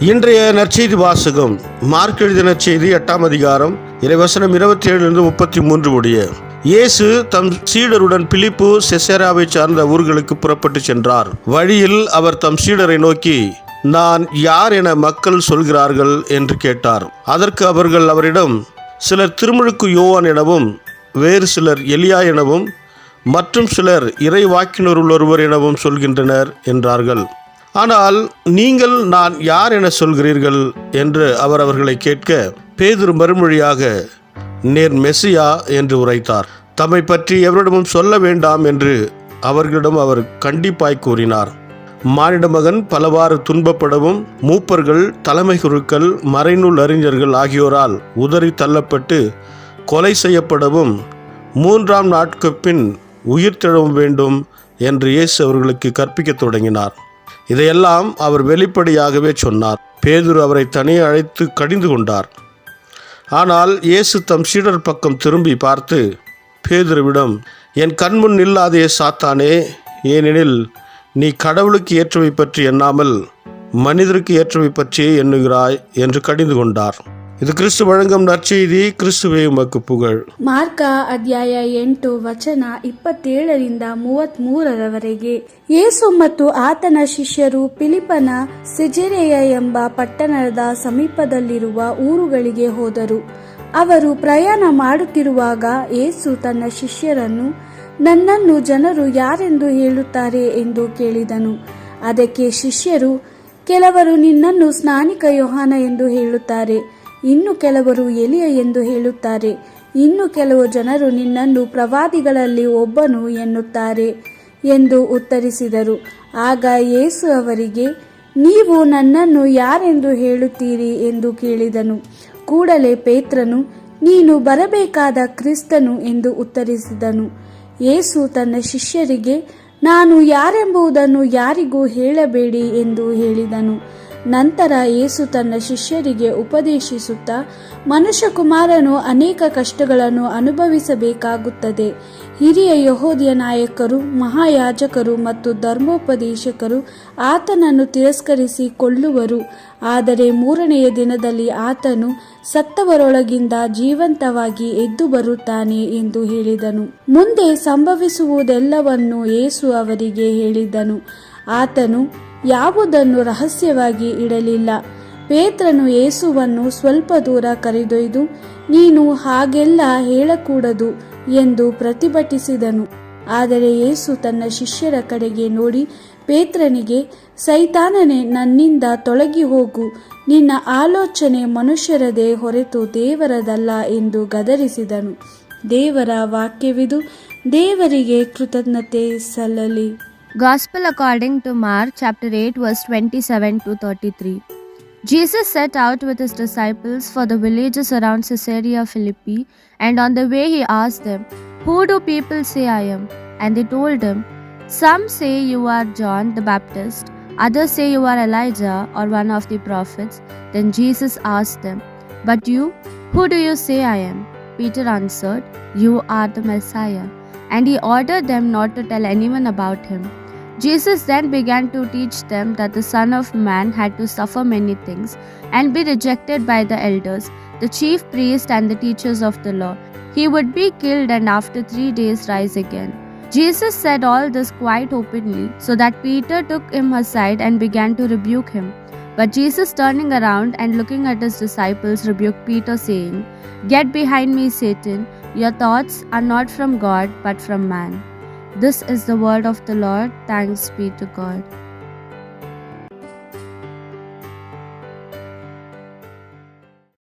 இன்றைய நற்செய்தி வாசகம் மார்க் எழுதிய நற்செய்தி 8ஆம் அதிகாரம் இறைவசனம் 27-33 முடிய. இயேசு தம் சீடருடன் பிலிப்பு செசராவை சார்ந்த ஊர்களுக்கு புறப்பட்டு சென்றார். வழியில் அவர் தம் சீடரை நோக்கி, நான் யார் என மக்கள் சொல்கிறார்கள் என்று கேட்டார். அதற்கு அவர்கள் அவரிடம், சிலர் திருமுழுக்கு யோவான் எனவும், வேறு சிலர் எலியா எனவும், மற்றும் சிலர் இறைவாக்கினருள் ஒருவர் எனவும் சொல்கின்றனர் என்றார்கள். ஆனால் நீங்கள் நான் யார் என சொல்கிறீர்கள் என்று அவர் அவர்களை கேட்க, பேதுரு மறுமொழியாக, நேர் மெசியா என்று உரைத்தார். தம்மை பற்றி எவரிடமும் சொல்ல வேண்டாம் என்று அவர்களிடம் அவர் கண்டிப்பாய் கூறினார். மானிட மகன் பலவாறு துன்பப்படவும், மூப்பர்கள், தலைமை குருக்கள், மறைநூல் அறிஞர்கள் ஆகியோரால் உதறி தள்ளப்பட்டு கொலை செய்யப்படவும், 3ஆம் நாட்கு பின் உயிர் தெழவும் வேண்டும் என்று இயேசு அவர்களுக்கு கற்பிக்கத் தொடங்கினார். இதையெல்லாம் அவர் வெளிப்படையாகவே சொன்னார். பேதுரு அவரை தனியே அழைத்து கடிந்து கொண்டார். ஆனால் இயேசு தம் சீடர் பக்கம் திரும்பி பார்த்து பேதுருவிடம், என் கண்முன் நில்லாதே சாத்தானே, ஏனெனில் நீ கடவுளுக்கு ஏற்றவை பற்றி எண்ணாமல் மனிதருக்கு ஏற்றவை பற்றியே எண்ணுகிறாய் என்று கடிந்து கொண்டார். ಇದು ಕ್ರಿಸ್ತು ವಳಂಗಂ ನರ್ಚೆಯ್ದಿ. ಕ್ರಿಸ್ತುವೇ ಉಮಕ್ಕು ಪುಗಳ್. ಮಾರ್ಕ ಅಧ್ಯಾಯ 8 ವಚನ 27-33 ಯೇಸು ಮತ್ತು ಆತನ ಶಿಷ್ಯರು ಫಿಲಿಪ್ಪನ ಸೆಜೆರೆಯ ಎಂಬ ಪಟ್ಟಣದ ಸಮೀಪದಲ್ಲಿರುವ ಊರುಗಳಿಗೆ ಹೋದರು. ಅವರು ಪ್ರಯಾಣ ಮಾಡುತ್ತಿರುವಾಗ ಯೇಸು ತನ್ನ ಶಿಷ್ಯರನ್ನು, ನನ್ನನ್ನು ಜನರು ಯಾರೆಂದು ಹೇಳುತ್ತಾರೆ ಎಂದು ಕೇಳಿದನು. ಅದಕ್ಕೆ ಶಿಷ್ಯರು, ಕೆಲವರು ನಿನ್ನನ್ನು ಸ್ನಾನಿಕ ಯೋಹಾನ ಎಂದು ಹೇಳುತ್ತಾರೆ, ಇನ್ನು ಕೆಲವರು ಎಲಿಯ ಎಂದು ಹೇಳುತ್ತಾರೆ, ಇನ್ನು ಕೆಲವು ಜನರು ನಿನ್ನನ್ನು ಪ್ರವಾದಿಗಳಲ್ಲಿ ಒಬ್ಬನು ಎನ್ನುತ್ತಾರೆ ಎಂದು ಉತ್ತರಿಸಿದರು. ಆಗ ಯೇಸು ಅವರಿಗೆ, ನೀವು ನನ್ನನ್ನು ಯಾರೆಂದು ಹೇಳುತ್ತೀರಿ ಎಂದು ಕೇಳಿದನು. ಕೂಡಲೇ ಪೇತ್ರನು, ನೀನು ಬರಬೇಕಾದ ಕ್ರಿಸ್ತನು ಎಂದು ಉತ್ತರಿಸಿದನು. ಯೇಸು ತನ್ನ ಶಿಷ್ಯರಿಗೆ, ನಾನು ಯಾರೆಂಬುದನ್ನು ಯಾರಿಗೂ ಹೇಳಬೇಡಿ ಎಂದು ಹೇಳಿದನು. ನಂತರ ಯೇಸು ತನ್ನ ಶಿಷ್ಯರಿಗೆ ಉಪದೇಶಿಸುತ್ತಾ, ಮನುಷ್ಯಕುಮಾರನು ಅನೇಕ ಕಷ್ಟಗಳನ್ನು ಅನುಭವಿಸಬೇಕಾಗುತ್ತದೆ. ಹಿರಿಯ ಯೆಹೂದ್ಯ ನಾಯಕರು, ಮಹಾಯಾಜಕರು ಮತ್ತು ಧರ್ಮೋಪದೇಶಕರು ಆತನನ್ನು ತಿರಸ್ಕರಿಸಿ ಕೊಲ್ಲುವರು. ಆದರೆ 3ನೆಯ ದಿನದಲ್ಲಿ ಆತನು ಸತ್ತವರೊಳಗಿಂದ ಜೀವಂತವಾಗಿ ಎದ್ದು ಬರುತ್ತಾನೆ ಎಂದು ಹೇಳಿದನು. ಮುಂದೆ ಸಂಭವಿಸುವುದೆಲ್ಲವನ್ನು ಯೇಸು ಅವರಿಗೆ ಹೇಳಿದನು. ಆತನು ಯಾವುದನ್ನು ರಹಸ್ಯವಾಗಿ ಇಡಲಿಲ್ಲ. ಪೇತ್ರನು ಯೇಸುವನ್ನು ಸ್ವಲ್ಪ ದೂರ ಕರೆದೊಯ್ದು, ನೀನು ಹಾಗೆಲ್ಲ ಹೇಳಕೂಡದು ಎಂದು ಪ್ರತಿಭಟಿಸಿದನು. ಆದರೆ ಯೇಸು ತನ್ನ ಶಿಷ್ಯರ ಕಡೆಗೆ ನೋಡಿ ಪೇತ್ರನಿಗೆ, ಸೈತಾನನೇ, ನನ್ನಿಂದ ತೊಲಗಿ ಹೋಗು, ನಿನ್ನ ಆಲೋಚನೆ ಮನುಷ್ಯರದೇ ಹೊರತು ದೇವರದಲ್ಲ ಎಂದು ಗದರಿಸಿದನು. ದೇವರ ವಾಕ್ಯವಿದು. ದೇವರಿಗೆ ಕೃತಜ್ಞತೆ ಸಲ್ಲಲಿ. Gospel according to Mark chapter 8 verse 27-33. Jesus set out with his disciples for the villages around Caesarea Philippi, and on the way he asked them, who do people say I am? And they told him, some say you are John the Baptist, others say you are Elijah or one of the prophets. Then Jesus asked them, but you, who do you say I am? Peter answered, you are the Messiah. And he ordered them not to tell anyone about him. Jesus then began to teach them that the Son of Man had to suffer many things and be rejected by the elders, the chief priests and the teachers of the law. He would be killed and after 3 days rise again. Jesus said all this quite openly, so that Peter took him aside and began to rebuke him. But Jesus, turning around and looking at his disciples, rebuked Peter, saying, get behind me, Satan. Your thoughts are not from God, but from man. This is the word of the Lord. Thanks be to God.